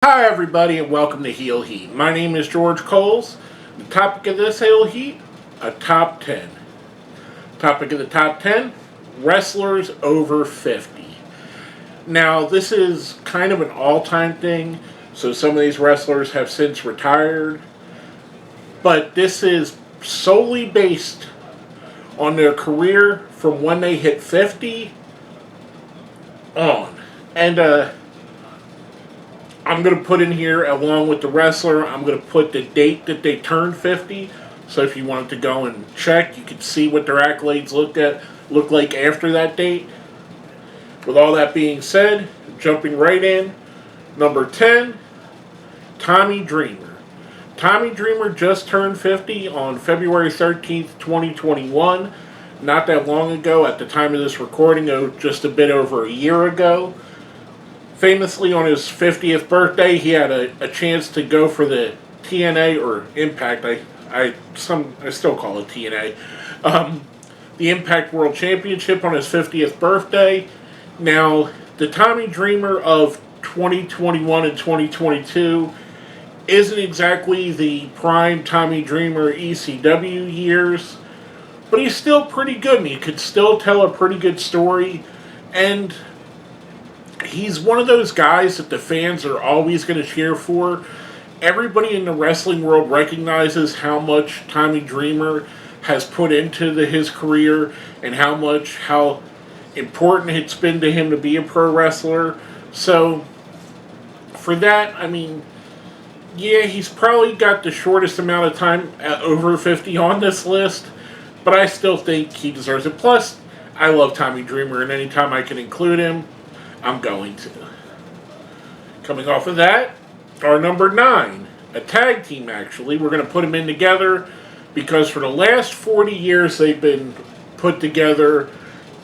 Hi, everybody, and welcome to Heel Heat. My name is George Coles. The topic of this Heel Heat, a top 10. Topic of the top 10, wrestlers over 50. Now, this is kind of an all-time thing, so some of these wrestlers have since retired, but this is solely based on their career from when they hit 50 on. And, I'm going to put in here, along with the wrestler, I'm going to put the date that they turned 50. So if you wanted to go and check, you could see what their accolades look like after that date. With all that being said, jumping right in, number 10, Tommy Dreamer. Tommy Dreamer just turned 50 on February 13th, 2021. Not that long ago, at the time of this recording, just a bit over a year ago. Famously, on his 50th birthday, he had a chance to go for the TNA, or Impact, I still call it TNA, the Impact World Championship on his 50th birthday. Now, the Tommy Dreamer of 2021 and 2022 isn't exactly the prime Tommy Dreamer ECW years, but he's still pretty good, and he could still tell a pretty good story, and he's one of those guys that the fans are always going to cheer for. Everybody in the wrestling world recognizes how much Tommy Dreamer has put into his career and how important it's been to him to be a pro wrestler. So, for that, I mean, yeah, he's probably got the shortest amount of time at over 50 on this list, but I still think he deserves it. Plus, I love Tommy Dreamer, and anytime I can include him, I'm going to. Coming off of that, our number 9, a tag team actually. We're going to put them in together because for the last 40 years they've been put together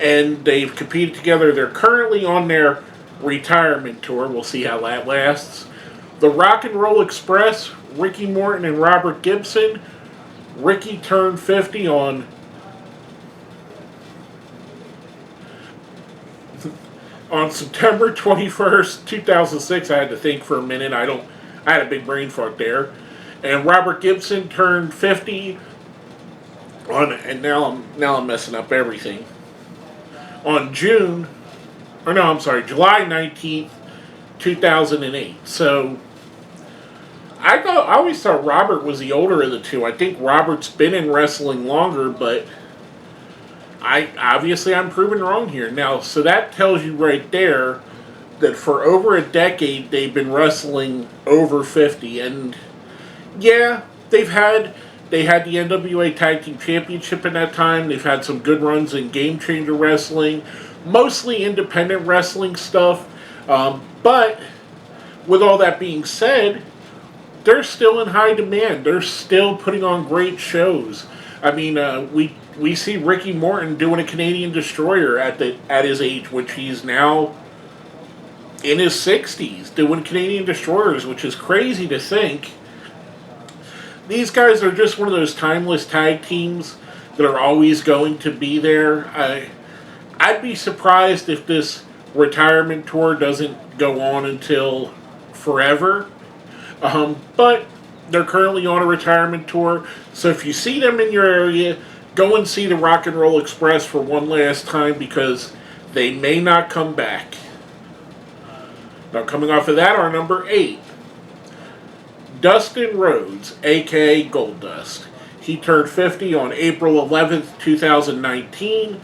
and they've competed together. They're currently on their retirement tour. We'll see how that lasts. The Rock and Roll Express, Ricky Morton and Robert Gibson. Ricky turned 50 on September 21st, 2006. I had to think for a minute. I had a big brain fart there. And Robert Gibson turned 50 on, and now I'm messing up everything. On July 19th, 2008. So I always thought Robert was the older of the two. I think Robert's been in wrestling longer, but I'm proven wrong here. Now, so that tells you right there that for over a decade they've been wrestling over 50, and yeah, they had the NWA Tag Team Championship in that time. They've had some good runs in Game Changer Wrestling, mostly independent wrestling stuff. But with all that being said, they're still in high demand. They're still putting on great shows. I mean, we see Ricky Morton doing a Canadian Destroyer at his age, which he's now in his 60s, doing Canadian Destroyers, which is crazy to think. These guys are just one of those timeless tag teams that are always going to be there. I'd be surprised if this retirement tour doesn't go on until forever. But they're currently on a retirement tour, so if you see them in your area, go and see the Rock and Roll Express for one last time because they may not come back. Now, coming off of that, our number 8, Dustin Rhodes, aka Goldust. He turned 50 on April 11th, 2019.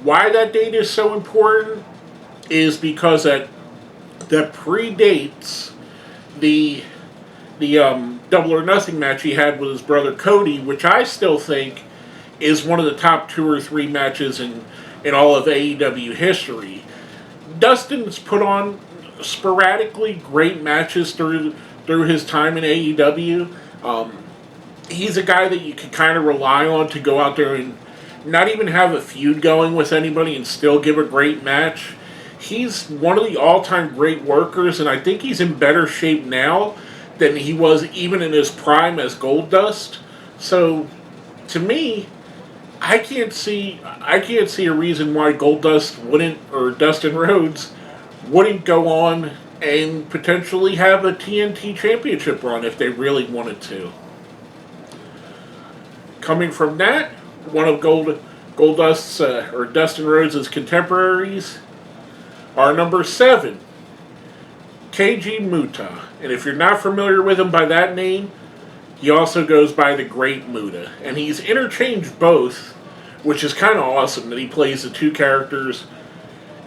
Why that date is so important is because that predates the Double or Nothing match he had with his brother Cody, which I still think is one of the top 2 or 3 matches in all of AEW history. Dustin's put on sporadically great matches through his time in AEW. He's a guy that you can kind of rely on to go out there and not even have a feud going with anybody and still give a great match. He's one of the all-time great workers, and I think he's in better shape now than he was even in his prime as Goldust. So, to me, I can't see a reason why Goldust wouldn't, or Dustin Rhodes wouldn't go on and potentially have a TNT championship run if they really wanted to. Coming from that, one of Goldust's or Dustin Rhodes' contemporaries, our number 7, Keiji Muta. And if you're not familiar with him by that name, he also goes by the Great Muta. And he's interchanged both, which is kind of awesome that he plays the two characters.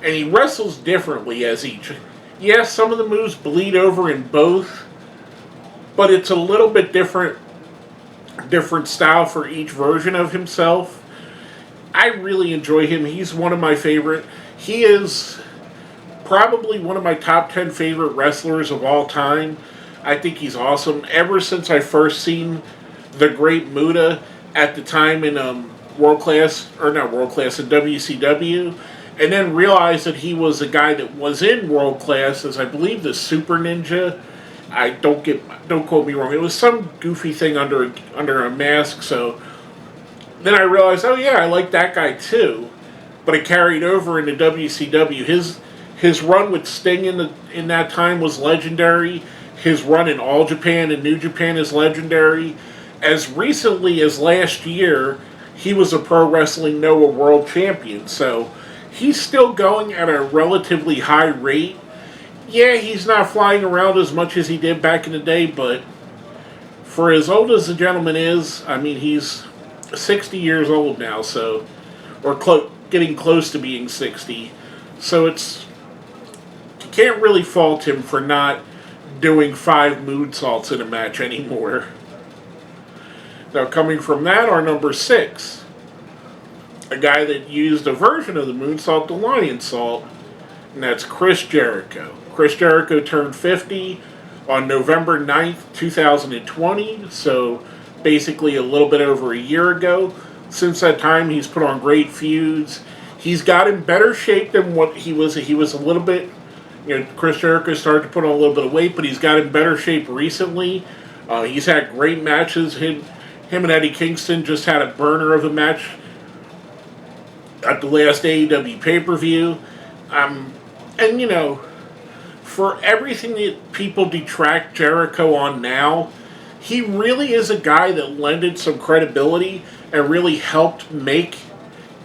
And he wrestles differently as each. Yes, some of the moves bleed over in both, but it's a little bit different style for each version of himself. I really enjoy him. He's one of my favorite. He is probably one of my top 10 favorite wrestlers of all time. I think he's awesome. Ever since I first seen the Great Muta at the time in World Class, or not World Class, in WCW, and then realized that he was a guy that was in World Class as I believe the Super Ninja. Don't quote me wrong. It was some goofy thing under a mask. So then I realized, oh yeah, I like that guy too. But it carried over into WCW. His run with Sting in that time was legendary. His run in All Japan and New Japan is legendary. As recently as last year, he was a Pro Wrestling Noah World Champion. So he's still going at a relatively high rate. Yeah, he's not flying around as much as he did back in the day, but for as old as the gentleman is, I mean, he's 60 years old now, so, or getting close to being 60. So you can't really fault him for not doing 5 moonsaults in a match anymore. Now, coming from that, our number 6, a guy that used a version of the moonsault, the lion salt, and that's Chris Jericho. Chris Jericho turned 50 on November 9th, 2020, so basically a little bit over a year ago. Since that time, he's put on great feuds. He's got in better shape than what he was. He was a little bit, Chris Jericho started to put on a little bit of weight, but he's got in better shape recently. He's had great matches. Him and Eddie Kingston just had a burner of a match at the last AEW pay-per-view. And for everything that people detract Jericho on now, he really is a guy that lended some credibility and really helped make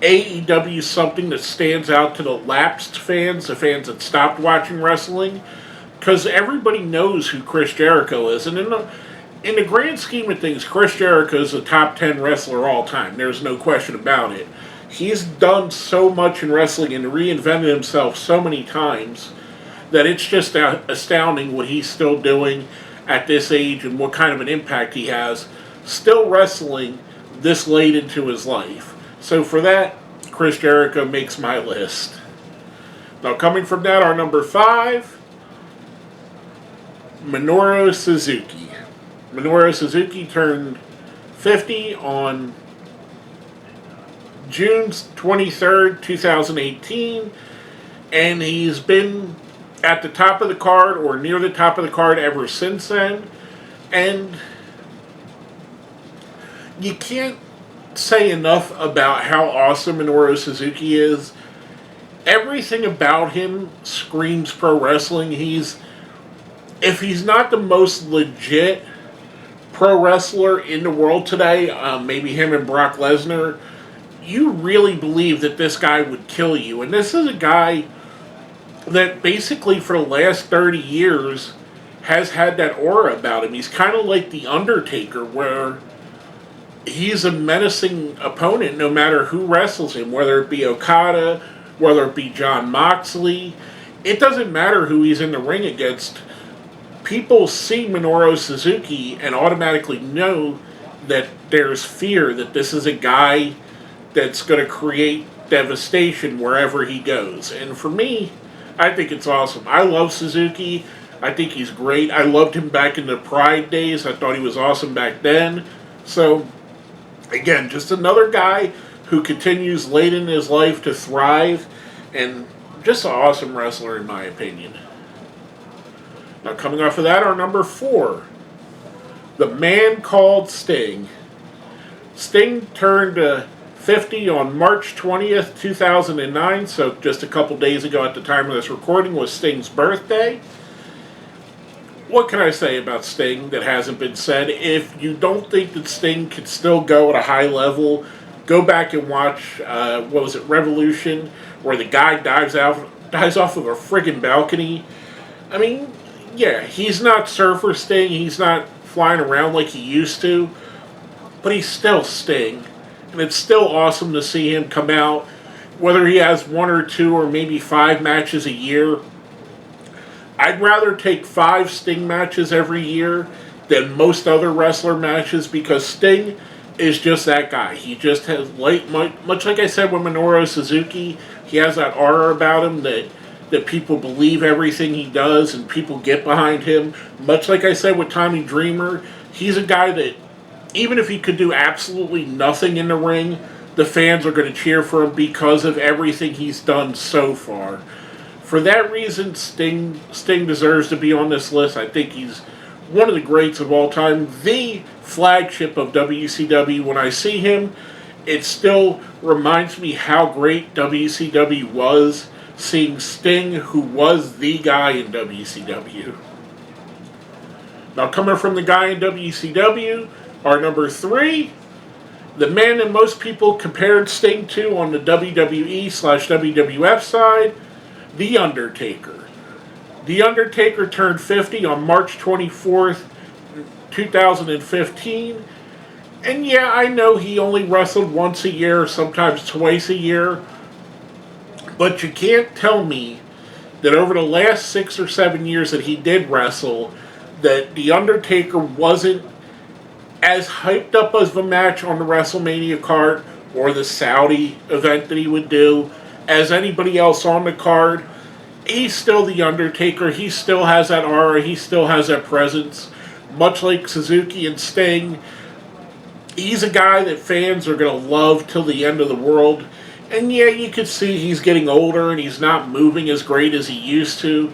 AEW something that stands out to the lapsed fans, the fans that stopped watching wrestling, because everybody knows who Chris Jericho is. And in the grand scheme of things, Chris Jericho is a top 10 wrestler all time. There's no question about it. He's done so much in wrestling and reinvented himself so many times that it's just astounding what he's still doing at this age and what kind of an impact he has still wrestling this late into his life. So for that, Chris Jericho makes my list. Now coming from that, our number 5, Minoru Suzuki. Minoru Suzuki turned 50 on June 23rd, 2018, and he's been at the top of the card or near the top of the card ever since then. And you can't say enough about how awesome Minoru Suzuki is. Everything about him screams pro wrestling. If he's not the most legit pro wrestler in the world today, maybe him and Brock Lesnar, you really believe that this guy would kill you. And this is a guy that basically for the last 30 years has had that aura about him. He's kind of like the Undertaker, where he's a menacing opponent no matter who wrestles him, whether it be Okada, whether it be Jon Moxley. It doesn't matter who he's in the ring against. People see Minoru Suzuki and automatically know that there's fear, that this is a guy that's going to create devastation wherever he goes. And for me, I think it's awesome. I love Suzuki. I think he's great. I loved him back in the Pride days. I thought he was awesome back then. So, again, just another guy who continues late in his life to thrive, and just an awesome wrestler in my opinion. Now, coming off of that, our number 4, the man called Sting. Sting turned 50 on March 20th, 2009, so just a couple days ago at the time of this recording was Sting's birthday. what can I say about Sting that hasn't been said? If you don't think that Sting can still go at a high level, go back and watch, what was it, Revolution, where the guy dives off of a friggin' balcony. I mean, yeah, he's not Surfer Sting, he's not flying around like he used to, but he's still Sting. And it's still awesome to see him come out, whether he has one or two or maybe 5 matches a year. I'd rather take 5 Sting matches every year than most other wrestler matches because Sting is just that guy. He just has, much like I said with Minoru Suzuki, he has that aura about him that people believe everything he does and people get behind him. Much like I said with Tommy Dreamer, he's a guy that even if he could do absolutely nothing in the ring, the fans are going to cheer for him because of everything he's done so far. For that reason, Sting deserves to be on this list. I think he's one of the greats of all time, the flagship of WCW. When I see him, it still reminds me how great WCW was, seeing Sting, who was the guy in WCW. Now, coming from the guy in WCW, our number 3, the man that most people compared Sting to on the WWE/WWF side, The Undertaker. The Undertaker turned 50 on March 24th, 2015. And yeah, I know he only wrestled once a year, sometimes twice a year. But you can't tell me that over the last 6 or 7 years that he did wrestle, that The Undertaker wasn't as hyped up as a match on the WrestleMania card or the Saudi event that he would do as anybody else on the card. He's still The Undertaker. He still has that aura. He still has that presence. Much like Suzuki and Sting, he's a guy that fans are going to love till the end of the world. And yeah, you can see he's getting older and he's not moving as great as he used to.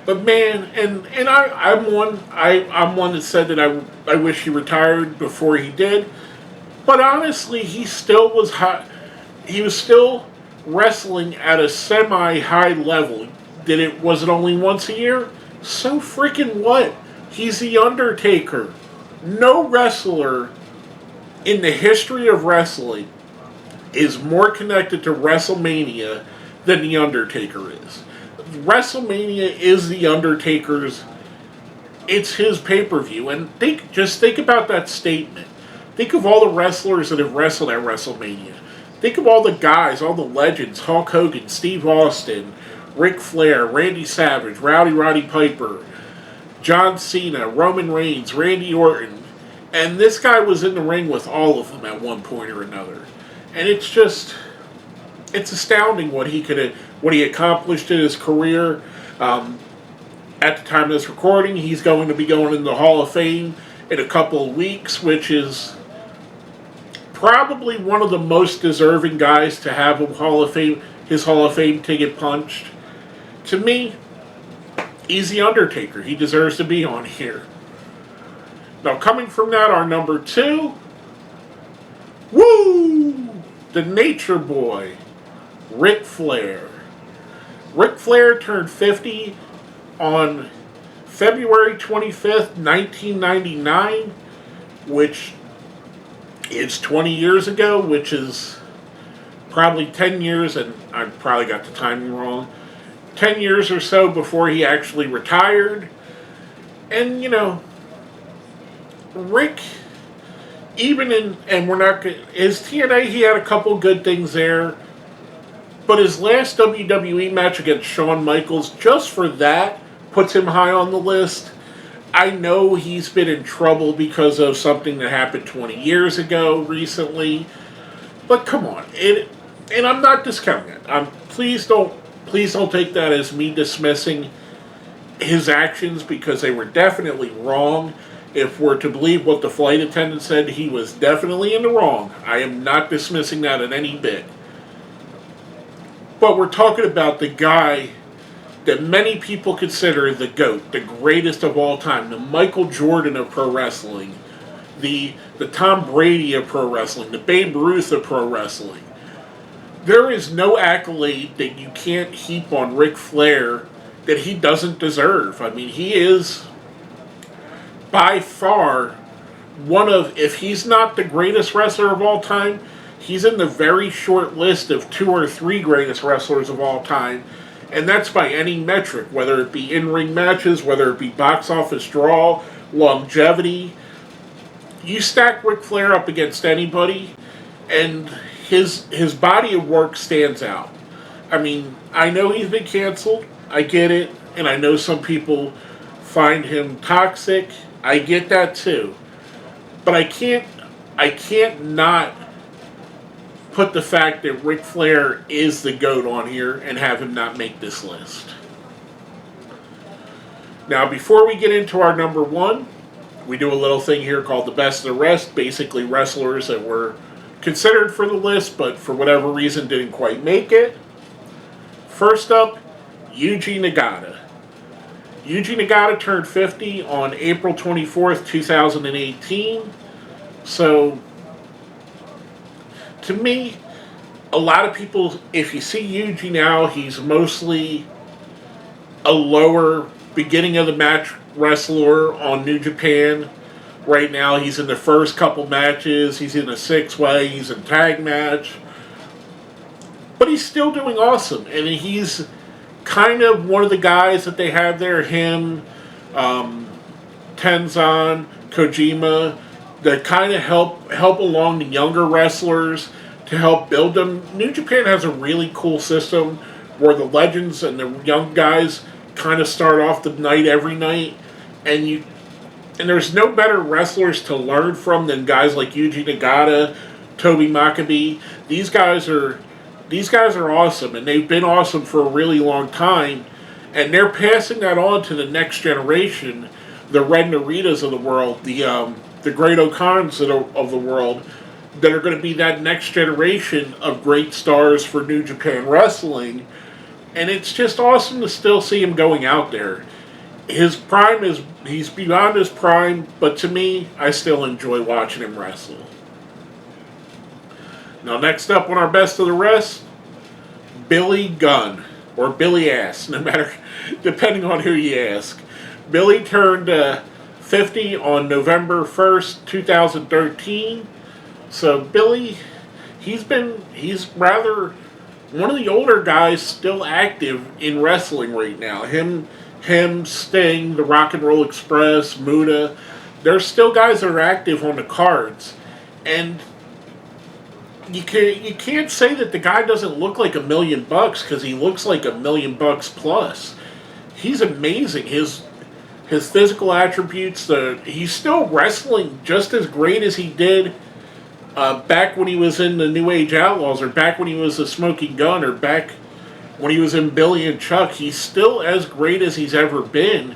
But man, I'm one that said that I wish he retired before he did. But honestly, he still was high. He was still wrestling at a semi-high level. Was it only once a year? So freaking what? He's The Undertaker. No wrestler in the history of wrestling is more connected to WrestleMania than The Undertaker is. WrestleMania is The Undertaker's, it's his pay-per-view. And just think about that statement. Think of all the wrestlers that have wrestled at WrestleMania. Think of all the guys, all the legends, Hulk Hogan, Steve Austin, Ric Flair, Randy Savage, Roddy Piper, John Cena, Roman Reigns, Randy Orton. And this guy was in the ring with all of them at one point or another. And it's astounding what he accomplished in his career. At the time of this recording, he's going to be going in the Hall of Fame in a couple of weeks, which is probably one of the most deserving guys to have his Hall of Fame ticket punched. To me, he's The Undertaker. He deserves to be on here. Now, coming from that, our number 2, the Nature Boy, Ric Flair. Ric Flair turned 50 on February 25th, 1999, which is 20 years ago, which is probably 10 years, and I probably got the timing wrong, 10 years or so before he actually retired. And, Rick, his TNA, he had a couple good things there, but his last WWE match against Shawn Michaels, just for that, puts him high on the list. I know he's been in trouble because of something that happened 20 years ago recently, but come on, and I'm not discounting it. Please don't take that as me dismissing his actions, because they were definitely wrong. If we're to believe what the flight attendant said, he was definitely in the wrong. I am not dismissing that in any bit. But we're talking about the guy that many people consider the GOAT, the greatest of all time, the Michael Jordan of pro wrestling, the Tom Brady of pro wrestling, the Babe Ruth of pro wrestling. There is no accolade that you can't heap on Ric Flair that he doesn't deserve. I mean, he is by far one of, if he's not the greatest wrestler of all time, he's in the very short list of 2 or 3 greatest wrestlers of all time. And that's by any metric, whether it be in-ring matches, whether it be box office draw, longevity. You stack Ric Flair up against anybody, and his body of work stands out. I mean, I know he's been canceled. I get it, and I know some people find him toxic. I get that too. But I can't not put the fact that Ric Flair is the GOAT on here and have him not make this list. Now, before we get into our number one, we do a little thing here called the best of the rest. Basically, wrestlers that were considered for the list, but for whatever reason didn't quite make it. First up, Eugene Nagata. Eugene Nagata turned 50 on April 24th, 2018. So, to me, a lot of people, if you see Eugene now, he's mostly a lower beginning of the match wrestler on New Japan. Right now, he's in the first couple matches. He's in a 6-way. He's in tag match. But he's still doing awesome. And he's kind of one of the guys that they have there. Him, Tenzan, Kojima, that kind of help along the younger wrestlers to help build them. New Japan has a really cool system where the legends and the young guys kind of start off the night every night, and there's no better wrestlers to learn from than guys like Yuji Nagata, Toby Makabe. These guys are awesome, and they've been awesome for a really long time, and they're passing that on to the next generation, the Red Naritas of the world, the Great O'Cons of the world, that are going to be that next generation of great stars for New Japan Wrestling. And it's just awesome to still see him going out there. His prime he's beyond his prime, but to me, I still enjoy watching him wrestle. Now, next up on our best of the rest, Billy Gunn, or Billy Ass, depending on who you ask. Billy turned 50 on November 1st, 2013. So Billy, he's rather one of the older guys still active in wrestling right now. Him, Sting, the Rock and Roll Express, Muta, there's still guys that are active on the cards. And you can't say that the guy doesn't look like $1 million, because he looks like $1 million plus. He's amazing. His physical attributes, he's still wrestling just as great as he did back when he was in the New Age Outlaws, or back when he was a Smoking Gun, or back when he was in Billy and Chuck. He's still as great as he's ever been.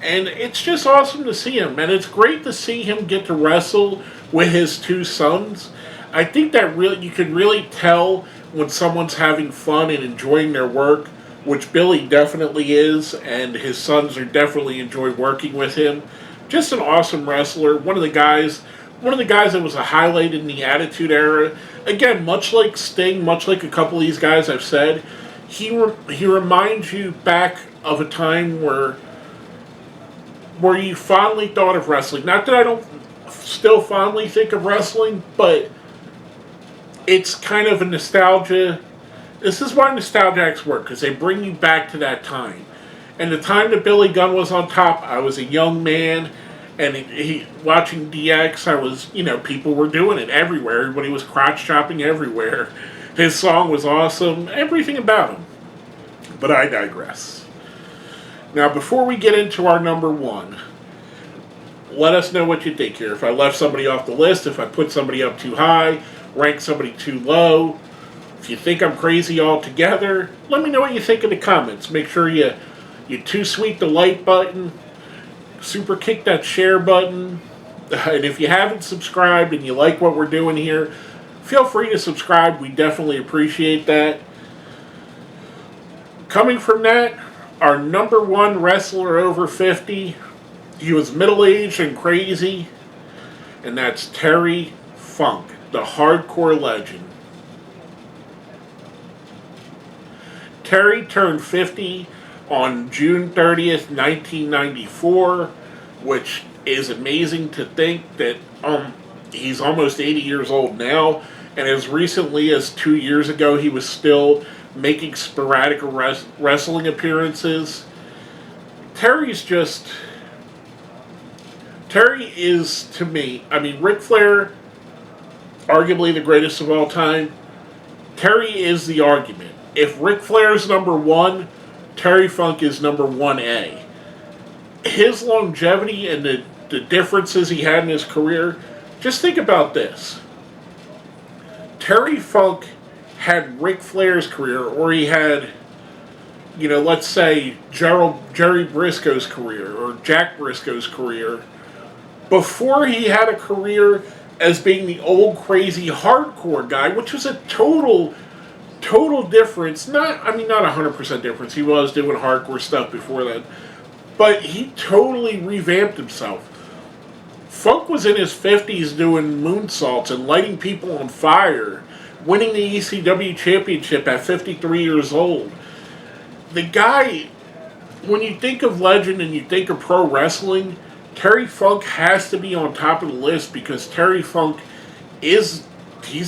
And it's just awesome to see him. And it's great to see him get to wrestle with his 2 sons. I think that you can really tell when someone's having fun and enjoying their work, which Billy definitely is, and his sons are definitely enjoy working with him. Just an awesome wrestler. One of the guys that was a highlight in the Attitude Era. Again, much like Sting, much like a couple of these guys I've said, he reminds you back of a time where you fondly thought of wrestling. Not that I don't still fondly think of wrestling, but it's kind of a nostalgia. This is why nostalgics work, because they bring you back to that time. And the time that Billy Gunn was on top, I was a young man, and watching DX, I was, people were doing it everywhere. Everybody was crotch chopping everywhere. His song was awesome, everything about him. But I digress. Now, before we get into our number one, let us know what you think here. If I left somebody off the list, if I put somebody up too high, ranked somebody too low, if you think I'm crazy altogether, let me know what you think in the comments. Make sure you too sweet the like button, super kick that share button, and if you haven't subscribed and you like what we're doing here, feel free to subscribe. We definitely appreciate that. Coming from that, our number one wrestler over 50, he was middle-aged and crazy, and that's Terry Funk, the hardcore legend. Terry turned 50 on June 30th, 1994. which is amazing to think that he's almost 80 years old now, and as recently as 2 years ago, he was still making sporadic wrestling appearances. Terry's just. Terry is, to me, I mean, Ric Flair, arguably the greatest of all time. Terry is the argument. If Ric Flair's number one, Terry Funk is number 1A. His longevity and the differences he had in his career, just think about this. Terry Funk had Ric Flair's career, or he had, let's say Jerry Briscoe's career, or Jack Briscoe's career, before he had a career as being the old crazy hardcore guy, which was a total difference. Not 100% difference. He was doing hardcore stuff before that, but he totally revamped himself. Funk was in his 50s doing moonsaults and lighting people on fire, winning the ECW championship at 53 years old. The guy, when you think of legend and you think of pro wrestling, Terry Funk has to be on top of the list because Terry Funk he's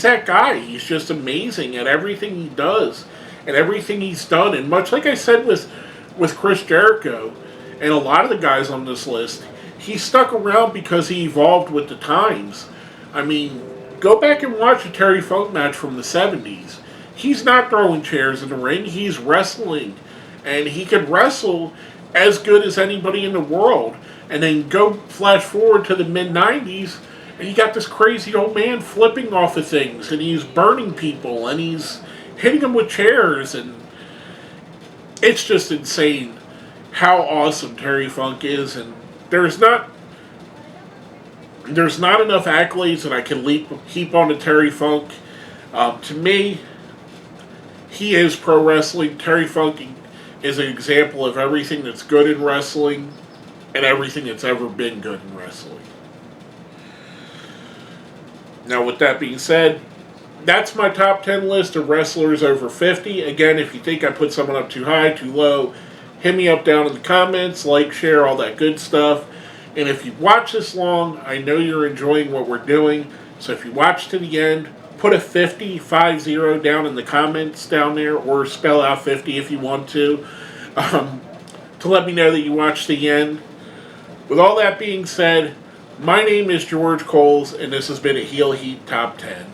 that guy. He's just amazing at everything he does and everything he's done. And much like I said with Chris Jericho and a lot of the guys on this list, he stuck around because he evolved with the times. I mean, go back and watch a Terry Funk match from the 70s. He's not throwing chairs in the ring. He's wrestling. And he can wrestle as good as anybody in the world. And then go flash forward to the mid-90s, and you got this crazy old man flipping off of things, and he's burning people, and he's hitting them with chairs, and it's just insane how awesome Terry Funk is, and there's not enough accolades that I can heap onto Terry Funk. To me, he is pro wrestling. Terry Funk is an example of everything that's good in wrestling and everything that's ever been good in wrestling. Now, with that being said, that's my top 10 list of wrestlers over 50. Again, if you think I put someone up too high, too low, hit me up down in the comments, like, share, all that good stuff. And if you watch this long, I know you're enjoying what we're doing. So if you watch to the end, put a 50 down in the comments down there, or spell out 50 if you want to let me know that you watched the end. With all that being said, my name is George Coles, and this has been a Heel Heat Top 10.